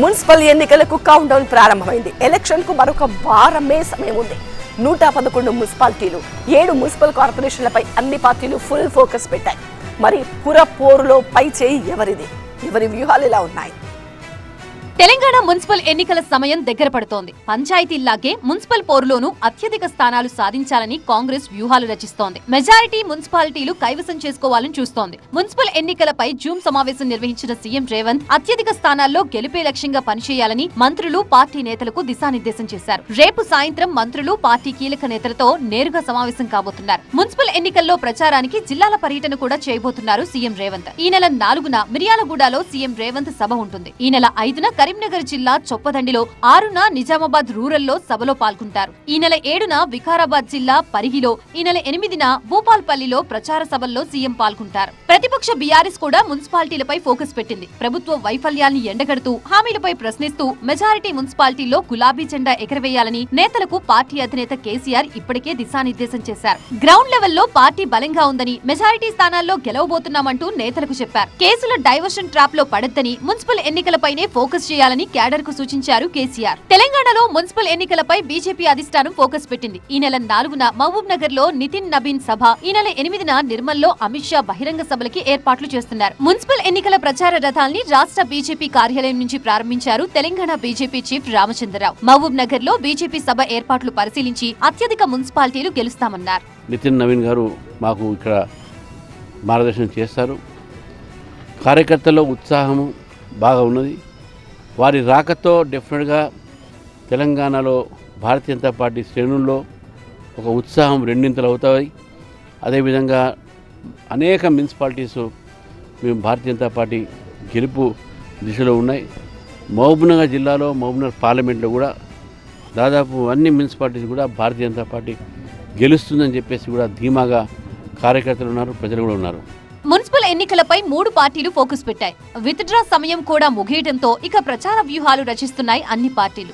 Municipal ఎన్నికలకు count down ప్రారంభమైంది. Election కు మరొక వారమే సమయం ఉంది. 111 మున్సిపాలిటీలు, 7 మున్సిపల్ కార్పొరేషన్లపై అన్ని పార్టీలు ఫుల్ ఫోకస్ పెట్టాయి. మరి పుర పోరులో పై చేయి ఎవరిది? ఎవరి వ్యూహాలు ఎలా ఉన్నాయి? తెలంగాణ మున్సిపల్ ఎన్నికల సమయం దగ్గర పడుతోంది. పంచాయతీల్లాగే మున్సిపల్ పోరులోనూ అత్యధిక స్థానాలు సాధించాలని కాంగ్రెస్ వ్యూహాలు రచిస్తోంది. మెజారిటీ మున్సిపాలిటీలు కైవసం చేసుకోవాలని చూస్తోంది. మున్సిపల్ ఎన్నికలపై జూమ్ సమావేశం నిర్వహించిన సీఎం రేవంత్ అత్యధిక స్థానాల్లో గెలిపే లక్ష్యంగా పనిచేయాలని మంత్రులు, పార్టీ నేతలకు దిశానిర్దేశం చేశారు. రేపు సాయంత్రం మంత్రులు, పార్టీ కీలక నేతలతో నేరుగా సమావేశం కాబోతున్నారు. మున్సిపల్ ఎన్నికల్లో ప్రచారానికి జిల్లాల పర్యటన కూడా చేయబోతున్నారు సీఎం రేవంత్. ఈ నెల 4న మిర్యాలగూడలో సీఎం రేవంత్ సభ ఉంటుంది. ఈ నెల 5న కరీంనగర్ జిల్లా చొప్పదండిలో, 6న నిజామాబాద్ రూరల్లో సభలో పాల్గొంటారు. ఈ నెల 7న వికారాబాద్ జిల్లా పరిగిలో, ఈ నెల 8న భూపాల్పల్లిలో ప్రచార సభల్లో సీఎం పాల్గొంటారు. ప్రతిపక్ష బీఆర్ఎస్ కూడా మున్సిపాలిటీలపై ఫోకస్ పెట్టింది. ప్రభుత్వ వైఫల్యాన్ని ఎండగడుతూ, హామీలపై ప్రశ్నిస్తూ మెజారిటీ మున్సిపాలిటీల్లో గులాబీ జెండా ఎగరవేయాలని నేతలకు పార్టీ అధినేత కేసీఆర్ ఇప్పటికే దిశానిర్దేశం చేశారు. గ్రౌండ్ లెవెల్లో పార్టీ బలంగా ఉందని, మెజారిటీ స్థానాల్లో గెలవబోతున్నామంటూ నేతలకు చెప్పారు. కేసుల డైవర్షన్ ట్రాప్ లో పడొద్దని, మున్సిపల్ ఎన్నికలపైనే ఫోకస్ చేయాలని క్యాడర్ కు సూచించారు కేసీఆర్. తెలంగాణలో మున్సిపల్ ఎన్నికలపై బీజేపీ అధిష్టానం ఫోకస్ పెట్టింది. ఈ నెల 4న మహబూబ్ నగర్ లో నితిన్ నబీన్ సభ, ఈ నెల 8న నిర్మల్లో అమిత్ షా బహిరంగ సభలకి ఏర్పాట్లు చేస్తున్నారు. మున్సిపల్ ఎన్నికల ప్రచార రథాల్ని రాష్ట్ర బీజేపీ కార్యాలయం నుంచి ప్రారంభించారు తెలంగాణ బీజేపీ చీఫ్ రామచంద్రరావు. మహబూబ్ నగర్ లో బీజేపీ సభ ఏర్పాట్లు పరిశీలించి అత్యధిక మున్సిపాలిటీలు గెలుస్తామన్నారు. నితిన్ నవీన్ గారు మాకు ఇక్కడ మార్గదర్శనం చేస్తారు. కార్యకర్తల్లో ఉత్సాహము బాగా ఉన్నది. వారి రాకతో డెఫినెట్గా తెలంగాణలో భారతీయ జనతా పార్టీ శ్రేణుల్లో ఒక ఉత్సాహం రెండింతలు అవుతాయి. అదేవిధంగా అనేక మున్సిపాలిటీస్ మేము భారతీయ జనతా పార్టీ గెలుపు దిశలో ఉన్నాయి. మహబూబ్నగర్ జిల్లాలో, మహబూబ్నగర్ పార్లమెంట్లో కూడా దాదాపు అన్ని మున్సిపాలిటీస్ కూడా భారతీయ జనతా పార్టీ గెలుస్తుందని చెప్పేసి కూడా ధీమాగా కార్యకర్తలు ఉన్నారు, ప్రజలు కూడా ఉన్నారు. మున్సిపల్ ఎన్నికలపై 3 పార్టీలు ఫోకస్ పెట్టాయి. విత్ డ్రా సమయం కూడా ముగియడంతో ఇక ప్రచార వ్యూహాలు రచిస్తున్నాయి అన్ని పార్టీలు.